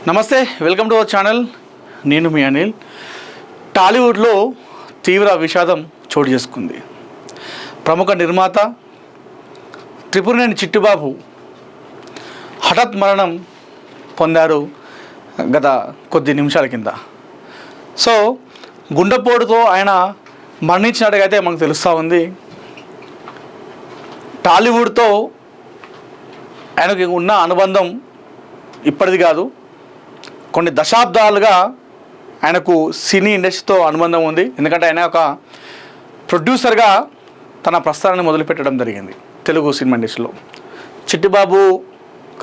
నమస్తే, welcome to our channel. నేను మీ అనిల్. టాలీవుడ్లో తీవ్ర విషాదం చోటు చేసుకుంది. ప్రముఖ నిర్మాత త్రిపురనేని చిట్టిబాబు హఠాత్ మరణం పొందారు గత కొద్ది నిమిషాల కింద. సో గుండెపోటుతో ఆయన మరణించినట్టుగా అయితే మనకు తెలుస్తూ ఉంది. టాలీవుడ్తో ఆయనకి ఉన్న అనుబంధం ఇప్పటిది కాదు, కొన్ని దశాబ్దాలుగా ఆయనకు సినీ ఇండస్ట్రీతో అనుబంధం ఉంది. ఎందుకంటే ఆయన ఒక ప్రొడ్యూసర్గా తన ప్రస్థానాన్ని మొదలుపెట్టడం జరిగింది తెలుగు సినిమా ఇండస్ట్రీలో. చిట్టిబాబు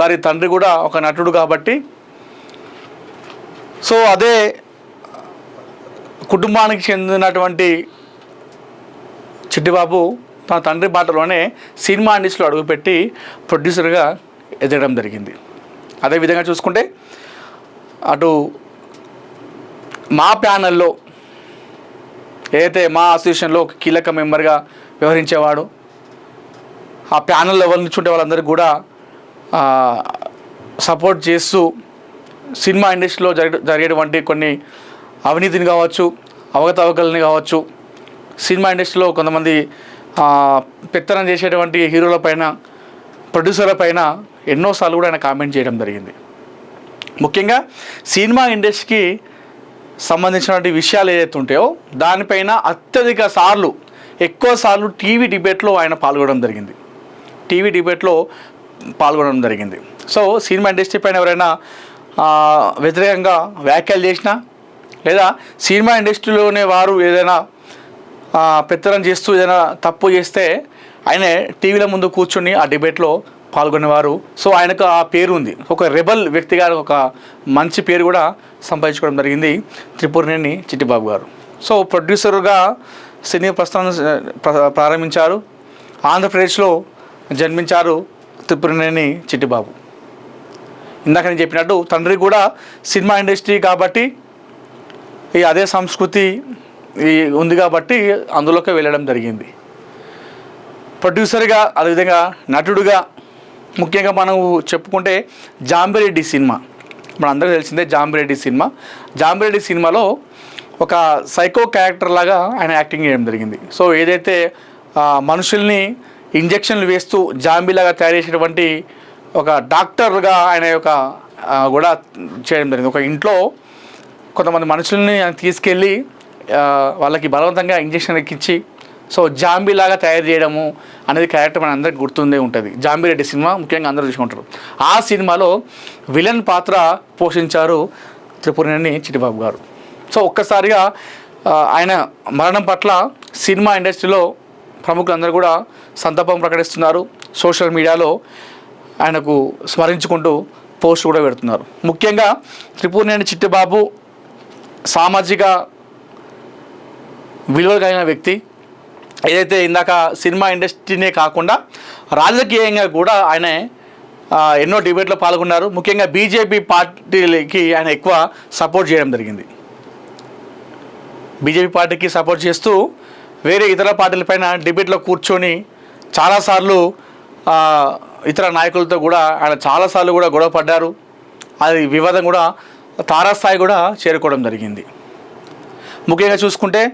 గారి తండ్రి కూడా ఒక నటుడు కాబట్టి, సో అదే కుటుంబానికి చెందినటువంటి చిట్టిబాబు తన తండ్రి బాటలోనే సినిమా ఇండస్ట్రీలో అడుగుపెట్టి ప్రొడ్యూసర్గా ఎదగడం జరిగింది. అదేవిధంగా చూసుకుంటే అటు మా ప్యానల్లో ఏదైతే మా అసోసియేషన్లో ఒక కీలక మెంబర్గా వ్యవహరించేవాడు, ఆ ప్యానల్లో ఎవరు నిల్చుంటే వాళ్ళందరికీ కూడా సపోర్ట్ చేస్తూ సినిమా ఇండస్ట్రీలో జరిగేటువంటి కొన్ని అవినీతిని కావచ్చు, అవకతవకల్ని కావచ్చు, సినిమా ఇండస్ట్రీలో కొంతమంది పెత్తనం చేసేటువంటి హీరోల పైన, ప్రొడ్యూసర్ల పైన ఎన్నోసార్లు కూడా ఆయన కామెంట్ చేయడం జరిగింది. ముఖ్యంగా సినిమా ఇండస్ట్రీకి సంబంధించినటువంటి విషయాలు ఏదైతే ఉంటాయో దానిపైన ఎక్కువ సార్లు టీవీ డిబేట్లో ఆయన పాల్గొనడం జరిగింది. సో సినిమా ఇండస్ట్రీ పైన ఎవరైనా వ్యతిరేకంగా వ్యాఖ్యలు చేసినా, లేదా సినిమా ఇండస్ట్రీలోనే వారు ఏదైనా పెత్తనం చేస్తూ ఏదైనా తప్పు చేస్తే ఆయనే టీవీల ముందు కూర్చొని ఆ డిబేట్లో పాల్గొనేవారు. సో ఆయనకు ఆ పేరు ఉంది, ఒక రెబల్ వ్యక్తిగా ఒక మంచి పేరు కూడా సంపాదించుకోవడం జరిగింది త్రిపురనేని చిట్టిబాబు గారు. సో ప్రొడ్యూసర్గా సినీ ప్రస్థానం ప్రారంభించారు. ఆంధ్రప్రదేశ్లో జన్మించారు త్రిపురనేని చిట్టిబాబు. ఇందాక నేను చెప్పినట్టు తండ్రి కూడా సినిమా ఇండస్ట్రీ కాబట్టి అదే సంస్కృతి ఉంది కాబట్టి అందులోకి వెళ్ళడం జరిగింది. ప్రొడ్యూసర్గా, అదేవిధంగా నటుడుగా, ముఖ్యంగా మనం చెప్పుకుంటే జాంబిరెడ్డి సినిమా మనందరికీ తెలిసిందే. జాంబిరెడ్డి సినిమాలో ఒక సైకో క్యారెక్టర్ లాగా ఆయన యాక్టింగ్ చేయడం జరిగింది. సో ఏదైతే మనుషుల్ని ఇంజక్షన్లు వేస్తూ జాంబీలాగా తయారు చేసేటువంటి ఒక డాక్టర్గా ఆయన కూడా చేయడం జరిగింది. ఒక ఇంట్లో కొంతమంది మనుషుల్ని తీసుకెళ్ళి వాళ్ళకి బలవంతంగా ఇంజక్షన్ ఎక్కించి సో జాంబీలాగా తయారు చేయడము అనేది క్యారెక్టర్ మన అందరికి గుర్తుండే ఉంటుంది. జాంబిరెడ్డి సినిమా ముఖ్యంగా అందరూ చూసుకుంటారు. ఆ సినిమాలో విలన్ పాత్ర పోషించారు త్రిపురనేని చిట్టిబాబు గారు. సో ఒక్కసారిగా ఆయన మరణం పట్ల సినిమా ఇండస్ట్రీలో ప్రముఖులందరూ కూడా సంతాపం ప్రకటిస్తున్నారు. సోషల్ మీడియాలో ఆయనకు స్మరించుకుంటూ పోస్ట్ కూడా పెడుతున్నారు. ముఖ్యంగా త్రిపురనేని చిట్టిబాబు సామాజిక విలువలు కలిగిన వ్యక్తి. ఏదైతే ఇందాక సినిమా ఇండస్ట్రీనే కాకుండా రాజకీయంగా కూడా ఆయన ఎన్నో డిబేట్లో పాల్గొన్నారు. ముఖ్యంగా బీజేపీ పార్టీకి ఆయన ఎక్కువ సపోర్ట్ చేయడం జరిగింది. బీజేపీ పార్టీకి సపోర్ట్ చేస్తూ వేరే ఇతర పార్టీలపైన డిబేట్లో కూర్చొని చాలాసార్లు ఇతర నాయకులతో కూడా ఆయన చాలాసార్లు కూడా గొడవ పడ్డారు. అది వివాదం కూడా తారాస్థాయి కూడా చేరుకోవడం జరిగింది. ముఖ్యంగా చూసుకుంటే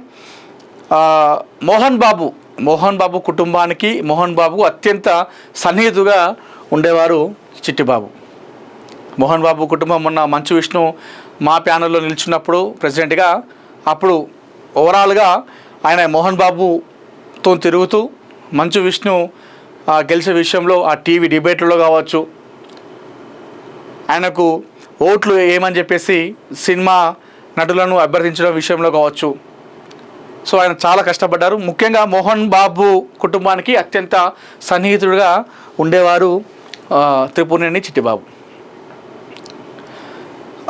మోహన్ బాబు కుటుంబానికి, మోహన్ బాబు అత్యంత సన్నిహితుగా ఉండేవారు చిట్టిబాబు. మోహన్ బాబు కుటుంబం మొన్న మంచు విష్ణు మా ప్యానల్లో నిల్చున్నప్పుడు ప్రెసిడెంట్గా, అప్పుడు ఓవరాల్గా ఆయన మోహన్ బాబుతో తిరుగుతూ మంచు విష్ణు గెలిచే విషయంలో ఆ టీవీ డిబేట్లలో కావచ్చు, ఆయనకు ఓట్లు ఏమని చెప్పేసి సినిమా నటులను అభ్యర్థించడం విషయంలో కావచ్చు, సో ఆయన చాలా కష్టపడ్డారు. ముఖ్యంగా మోహన్ బాబు కుటుంబానికి అత్యంత సన్నిహితుడిగా ఉండేవారు త్రిపురనేని చిట్టిబాబు.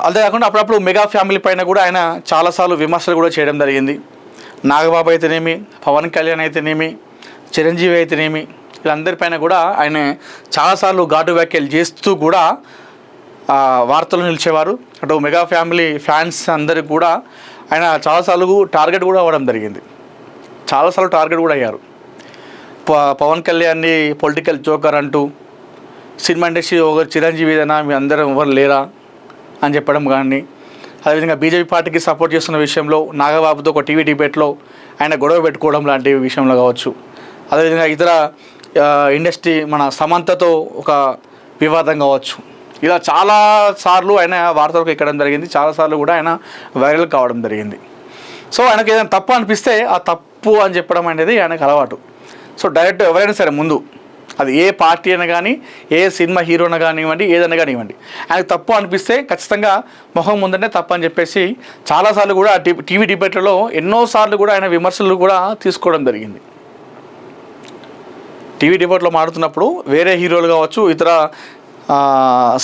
అంతేకాకుండా అప్పుడప్పుడు మెగా ఫ్యామిలీ పైన కూడా ఆయన చాలాసార్లు విమర్శలు కూడా చేయడం జరిగింది. నాగబాబు అయితేనేమి, పవన్ కళ్యాణ్ అయితేనేమి, చిరంజీవి అయితేనేమి, వీళ్ళందరిపైన కూడా ఆయన చాలాసార్లు ఘాటు వ్యాఖ్యలు చేస్తూ కూడా వార్తలు నిలిచేవారు. అటు మెగా ఫ్యామిలీ ఫ్యాన్స్ అందరికి కూడా ఆయన చాలాసార్లు టార్గెట్ కూడా అవ్వడం జరిగింది. టార్గెట్ కూడా అయ్యారు. పవన్ కళ్యాణ్ని పొలిటికల్ జోకర్ అంటూ, సినిమా ఇండస్ట్రీ ఒకరు చిరంజీవి ఏదైనా మీ అందరం ఎవరు లేరా, అని చెప్పడం కానీ, అదేవిధంగా బీజేపీ పార్టీకి సపోర్ట్ చేస్తున్న విషయంలో నాగబాబుతో ఒక టీవీ డిబేట్లో ఆయన గొడవ పెట్టుకోవడం లాంటి విషయంలో కావచ్చు, అదేవిధంగా ఇతర ఇండస్ట్రీ మన సమంతతో ఒక వివాదం కావచ్చు, ఇలా చాలాసార్లు ఆయన వార్తలకు ఎక్కడం జరిగింది, చాలాసార్లు కూడా ఆయన వైరల్ కావడం జరిగింది. సో ఆయనకు ఏదైనా తప్పు అనిపిస్తే ఆ తప్పు అని చెప్పడం అనేది ఆయనకు అలవాటు. సో డైరెక్ట్ ఎవరైనా సరే ముందు అది ఏ పార్టీ అయినా కానీ, ఏ సినిమా హీరోనా కానివ్వండి, ఏదైనా కానివ్వండి, ఆయనకు తప్పు అనిపిస్తే ఖచ్చితంగా మొహం ముందంటే తప్పు అని చెప్పేసి చాలాసార్లు కూడా టీవీ డిబేట్లలో ఎన్నోసార్లు కూడా ఆయన విమర్శలు కూడా తీసుకోవడం జరిగింది. టీవీ డిబేట్లో మాట్లాడుతున్నప్పుడు వేరే హీరోలు కావచ్చు, ఇతర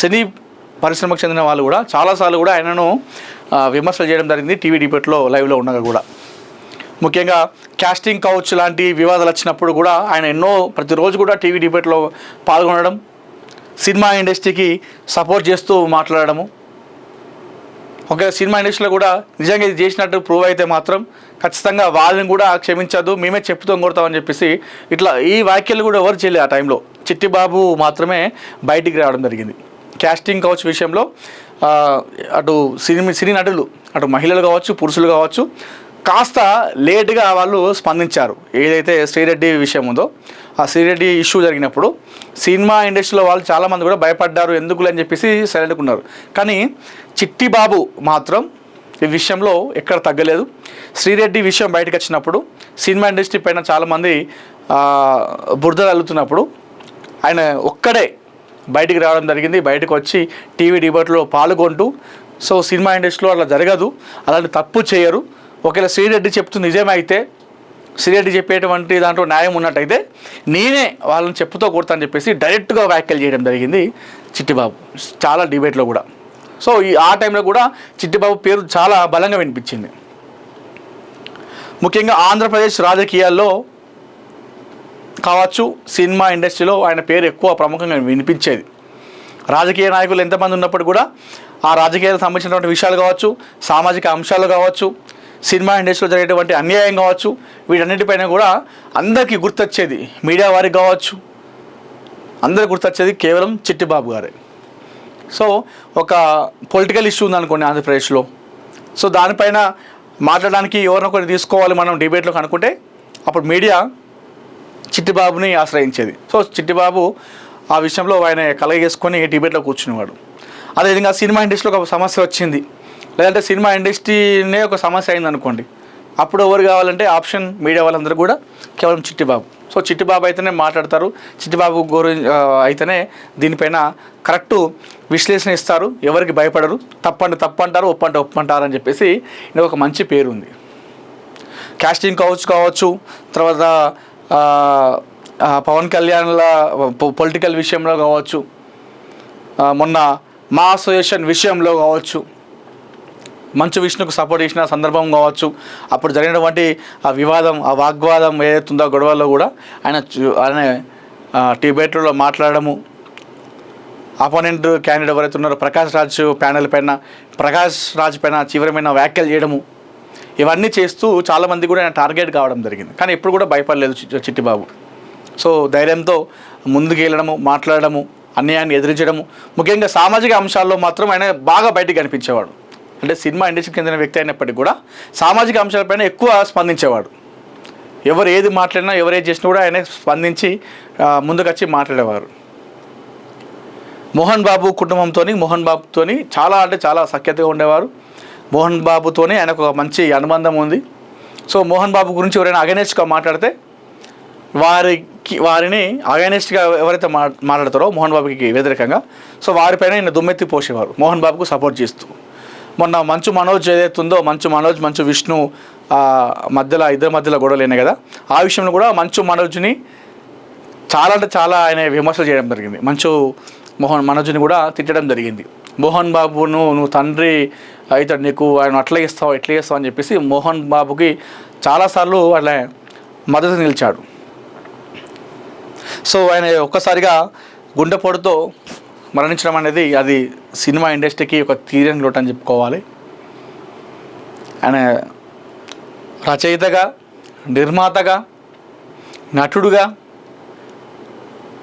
సినీ పరిశ్రమకు చెందిన వాళ్ళు కూడా చాలాసార్లు కూడా ఆయనను విమర్శలు చేయడం జరిగింది టీవీ డిబేట్లో లైవ్లో ఉండగా కూడా. ముఖ్యంగా క్యాస్టింగ్ కౌచ్ లాంటి వివాదాలు వచ్చినప్పుడు కూడా ఆయన ప్రతిరోజు కూడా టీవీ డిబేట్లో పాల్గొనడం, సినిమా ఇండస్ట్రీకి సపోర్ట్ చేస్తూ మాట్లాడడము. ఒకవేళ సినిమా ఇండస్ట్రీలో కూడా నిజంగా ఇది చేసినట్టు ప్రూవ్ అయితే మాత్రం ఖచ్చితంగా వాళ్ళని కూడా క్షమించదు, మేమే చెప్పుతాం కొడతామని చెప్పేసి ఇట్లా ఈ వ్యాఖ్యలు కూడా ఎవరు చేయలేదు. ఆ టైంలో చిట్టిబాబు మాత్రమే బయటికి రావడం జరిగింది. క్యాస్టింగ్ కౌచ్ విషయంలో అటు సినీ నటులు, అటు మహిళలు కావచ్చు, పురుషులు కావచ్చు, కాస్త లేటుగా వాళ్ళు స్పందించారు. ఏదైతే శ్రీరెడ్డి విషయం ఉందో ఆ శ్రీరెడ్డి ఇష్యూ జరిగినప్పుడు సినిమా ఇండస్ట్రీలో వాళ్ళు చాలామంది కూడా భయపడ్డారు, ఎందుకులే అని చెప్పేసి సైలెంట్గా ఉన్నారు. కానీ చిట్టిబాబు మాత్రం ఈ విషయంలో ఎక్కడ తగ్గలేదు. శ్రీరెడ్డి విషయం బయటకు వచ్చినప్పుడు సినిమా ఇండస్ట్రీ పైన చాలామంది బురద తల్లుతున్నప్పుడు ఆయన ఒక్కడే బయటికి రావడం జరిగింది. బయటకు వచ్చి టీవీ డిబేట్లో పాల్గొంటూ సో సినిమా ఇండస్ట్రీలో అలా జరగదు, అలాంటి తప్పు చేయరు, ఒకవేళ శ్రీరెడ్డి చెప్తుంది నిజమైతే, శ్రీరెడ్డి చెప్పేటువంటి దాంట్లో న్యాయం ఉన్నట్టయితే నేనే వాళ్ళని చెప్పుతో కొడతా అని చెప్పేసి డైరెక్ట్గా వ్యాఖ్యలు చేయడం జరిగింది చిట్టిబాబు చాలా డిబేట్లో కూడా. సో ఆ టైంలో కూడా చిట్టిబాబు పేరు చాలా బలంగా వినిపించింది. ముఖ్యంగా ఆంధ్రప్రదేశ్ రాజకీయాల్లో కావచ్చు, సినిమా ఇండస్ట్రీలో ఆయన పేరు ఎక్కువ ప్రముఖంగా వినిపించేది. రాజకీయ నాయకులు ఎంతమంది ఉన్నప్పుడు కూడా ఆ రాజకీయాలకు సంబంధించినటువంటి విషయాలు కావచ్చు, సామాజిక అంశాలు కావచ్చు, సినిమా ఇండస్ట్రీలో జరిగేటువంటి అన్యాయం కావచ్చు, వీటన్నిటిపైన కూడా అందరికీ గుర్తొచ్చేది, మీడియా వారికి కావచ్చు, అందరికి గుర్తొచ్చేది కేవలం చిట్టిబాబు గారే. సో ఒక పొలిటికల్ ఇష్యూ ఉందనుకోండి ఆంధ్రప్రదేశ్లో, సో దానిపైన మాట్లాడడానికి ఎవరినొకరు తీసుకోవాలి మనం డిబేట్లోకి అనుకుంటే అప్పుడు మీడియా చిట్టిబాబుని ఆశ్రయించేది. సో చిట్టిబాబు ఆ విషయంలో ఆయన కలగేసుకొని డిబేట్లో కూర్చునేవాడు. అదేవిధంగా సినిమా ఇండస్ట్రీలో ఒక సమస్య వచ్చింది, లేదంటే సినిమా ఇండస్ట్రీనే ఒక సమస్య అయింది అనుకోండి, అప్పుడు ఎవరు కావాలంటే ఆప్షన్ మీడియా వాళ్ళందరూ కూడా కేవలం చిట్టిబాబు. సో చిట్టిబాబు అయితేనే మాట్లాడతారు, చిట్టిబాబు అయితేనే దీనిపైన కరెక్టు విశ్లేషణ ఇస్తారు, ఎవరికి భయపడరు, తప్పు అంటారు, ఒప్పు అంటారు అని చెప్పేసి ఇది ఒక మంచి పేరు ఉంది. కాస్టింగ్ కావచ్చు, తర్వాత పవన్ కళ్యాణ్ల పొలిటికల్ విషయంలో కావచ్చు, మొన్న మా అసోసియేషన్ విషయంలో కావచ్చు, మంచు విష్ణుకు సపోర్ట్ చేసిన సందర్భం కావచ్చు, అప్పుడు జరిగినటువంటి ఆ వివాదం, ఆ వాగ్వాదం ఏదైతుందో గొడవల్లో కూడా ఆయన డిబేట్లలో మాట్లాడము, అపోనెంట్ క్యాండిడేట్ ఎవరైతే ఉన్నారో ప్రకాష్ రాజ్ పైన తీవ్రమైన వ్యాఖ్యలు చేయడము, ఇవన్నీ చేస్తూ చాలామంది కూడా ఆయన టార్గెట్ కావడం జరిగింది. కానీ ఎప్పుడు కూడా భయపడలేదు చిట్టిబాబు. సో ధైర్యంతో ముందుకు వెళ్ళడము, మాట్లాడడము, అన్యాయాన్ని ఎదిరించడము, ముఖ్యంగా సామాజిక అంశాల్లో మాత్రం ఆయన బాగా బయటికి కనిపించేవాడు. అంటే సినిమా ఇండస్ట్రీకి చెందిన వ్యక్తి అయినప్పటికీ కూడా సామాజిక అంశాలపైన ఎక్కువ స్పందించేవాడు. ఎవరు ఏది మాట్లాడినా, ఎవరు ఏది చేసినా కూడా ఆయన స్పందించి ముందుకు వచ్చి మాట్లాడేవారు. మోహన్ బాబుతో చాలా సఖ్యతగా ఉండేవారు. మోహన్ బాబుతోనే ఆయనకు ఒక మంచి అనుబంధం ఉంది. సో మోహన్ బాబు గురించి ఎవరైనా అగైనెస్ట్గా మాట్లాడితే వారిని అగైనెస్ట్గా ఎవరైతే మాట్లాడతారో మోహన్ బాబుకి వ్యతిరేకంగా, సో వారిపైన ఈయన దుమ్మెత్తి పోసేవారు మోహన్ బాబుకు సపోర్ట్ చేస్తూ. మొన్న మంచు మనోజ్ ఏదైతుందో, మంచు విష్ణు ఇద్దరి మధ్యలో గొడవలేనే కదా, ఆ విషయంలో కూడా మంచు మనోజ్ని చాలా ఆయన విమర్శలు చేయడం జరిగింది. మనోజ్ని కూడా తిట్టడం జరిగింది. మోహన్ బాబును నువ్వు తండ్రి అయితే నీకు ఆయన అట్లా ఇస్తావు ఎట్లా చేస్తావు అని చెప్పేసి మోహన్ బాబుకి చాలాసార్లు అట్లా మద్దతు నిలిచాడు. సో ఆయన ఒక్కసారిగా గుండెపోటుతో మరణించడం అనేది అది సినిమా ఇండస్ట్రీకి ఒక తీరని లోటు అని చెప్పుకోవాలి. ఆయన రచయితగా, నిర్మాతగా, నటుడుగా,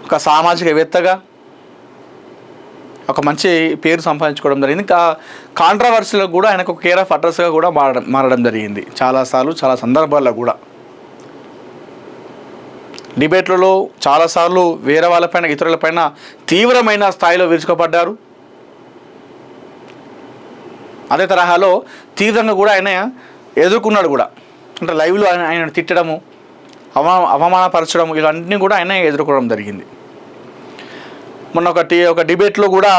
ఒక సామాజికవేత్తగా, ఒక మంచి పేరు సంపాదించుకోవడం జరిగింది. ఇంకా కాంట్రవర్సీలో కూడా ఆయనకు ఒక కేర్ ఆఫ్ అడ్రస్గా కూడా మారడం జరిగింది చాలాసార్లు, చాలా సందర్భాల్లో కూడా. డిబేట్లలో చాలాసార్లు వేరే వాళ్ళపైన, ఇతరులపైన తీవ్రమైన స్థాయిలో విరుచుకుపడ్డారు. అదే తరహాలో తీవ్రంగా కూడా ఆయన ఎదుర్కొన్నాడు కూడా. అంటే లైవ్లో ఆయన తిట్టడము, అవమానపరచడం, ఇవన్నీ కూడా ఆయన ఎదుర్కోవడం జరిగింది. మొన్న ఒక డిబేట్లో కూడా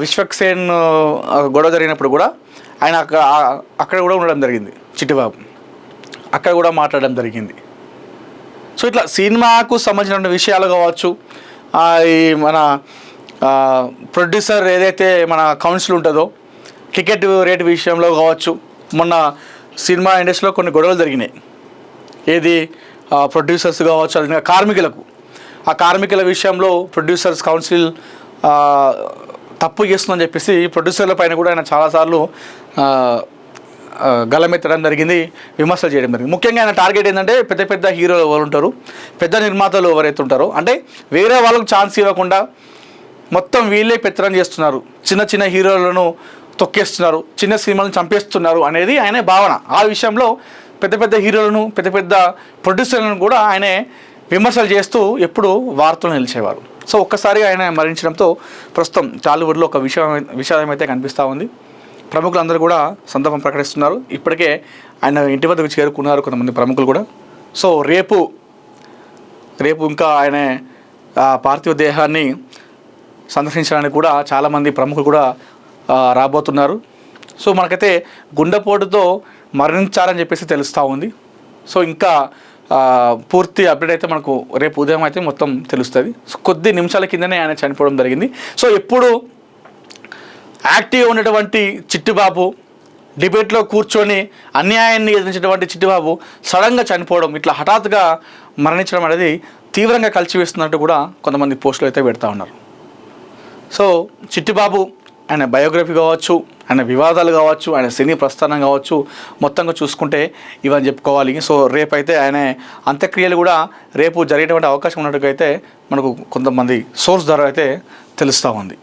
విశ్వక్సేన్ గొడవ జరిగినప్పుడు కూడా ఆయన అక్కడ కూడా ఉండడం జరిగింది. చిట్టిబాబు అక్కడ కూడా మాట్లాడడం జరిగింది. సో ఇట్లా సినిమాకు సంబంధించిన విషయాలు కావచ్చు, ఈ మన ప్రొడ్యూసర్ ఏదైతే మన కౌన్సిల్ ఉంటుందో టికెట్ రేట్ విషయంలో కావచ్చు, మొన్న సినిమా ఇండస్ట్రీలో కొన్ని గొడవలు జరిగినాయి. ఏది ప్రొడ్యూసర్స్ కావచ్చు, అది కార్మికులకు, ఆ కార్మికుల విషయంలో ప్రొడ్యూసర్స్ కౌన్సిల్ తప్పు చేస్తుందని చెప్పేసి ప్రొడ్యూసర్ల పైన కూడా ఆయన చాలాసార్లు గలమెత్తడం జరిగింది, విమర్శలు చేయడం జరిగింది. ముఖ్యంగా ఆయన టార్గెట్ ఏంటంటే పెద్ద పెద్ద హీరోలు ఎవరు ఉంటారు, పెద్ద నిర్మాతలు ఎవరైతే ఉంటారో, అంటే వేరే వాళ్ళకు ఛాన్స్ ఇవ్వకుండా మొత్తం వీళ్ళే పెత్తనం చేస్తున్నారు, చిన్న చిన్న హీరోలను తొక్కేస్తున్నారు, చిన్న సినిమాలను చంపేస్తున్నారు అనేది ఆయన భావన. ఆ విషయంలో పెద్ద పెద్ద హీరోలను, పెద్ద పెద్ద ప్రొడ్యూసర్లను కూడా ఆయనే విమర్శలు చేస్తూ ఎప్పుడు వార్తలు నిలిచేవారు. సో ఒక్కసారి ఆయన మరణించడంతో ప్రస్తుతం టాలీవుడ్లో ఒక విషాదం అయితే కనిపిస్తూ ఉంది. ప్రముఖులందరూ కూడా సంతాపం ప్రకటిస్తున్నారు. ఇప్పటికే ఆయన ఇంటి వద్దకు చేరుకున్నారు కొంతమంది ప్రముఖులు కూడా. సో రేపు ఇంకా ఆయన పార్థివ దేహాన్ని సందర్శించడానికి కూడా చాలామంది ప్రముఖులు కూడా రాబోతున్నారు. సో మనకైతే గుండెపోటుతో మరణించారని చెప్పేసి తెలుస్తూ ఉంది. సో ఇంకా పూర్తి అప్డేట్ అయితే మనకు రేపు ఉదయం అయితే మొత్తం తెలుస్తుంది. సో కొద్ది నిమిషాల కిందనే ఆయన చనిపోవడం జరిగింది. సో ఎప్పుడు యాక్టివ్గా ఉన్నటువంటి చిట్టిబాబు, డిబేట్లో కూర్చొని అన్యాయాన్ని ఎదిరించినటువంటి చిట్టిబాబు సడన్గా చనిపోవడం, ఇట్లా హఠాత్తుగా మరణించడం అనేది తీవ్రంగా కలిసివేస్తున్నట్టు కూడా కొంతమంది పోస్టులు అయితే పెడతా ఉన్నారు. సో చిట్టిబాబు ఆయన బయోగ్రఫీ కావచ్చు, ఆయన వివాదాలు కావచ్చు, ఆయన సినీ ప్రస్థానం కావచ్చు, మొత్తంగా చూసుకుంటే ఇవన్నీ చెప్పుకోవాలి. సో రేపైతే ఆయన అంత్యక్రియలు కూడా రేపు జరిగేటువంటి అవకాశం ఉన్నట్టుగా అయితే మనకు కొంతమంది సోర్స్ ద్వారా అయితే తెలుస్తూ ఉంది.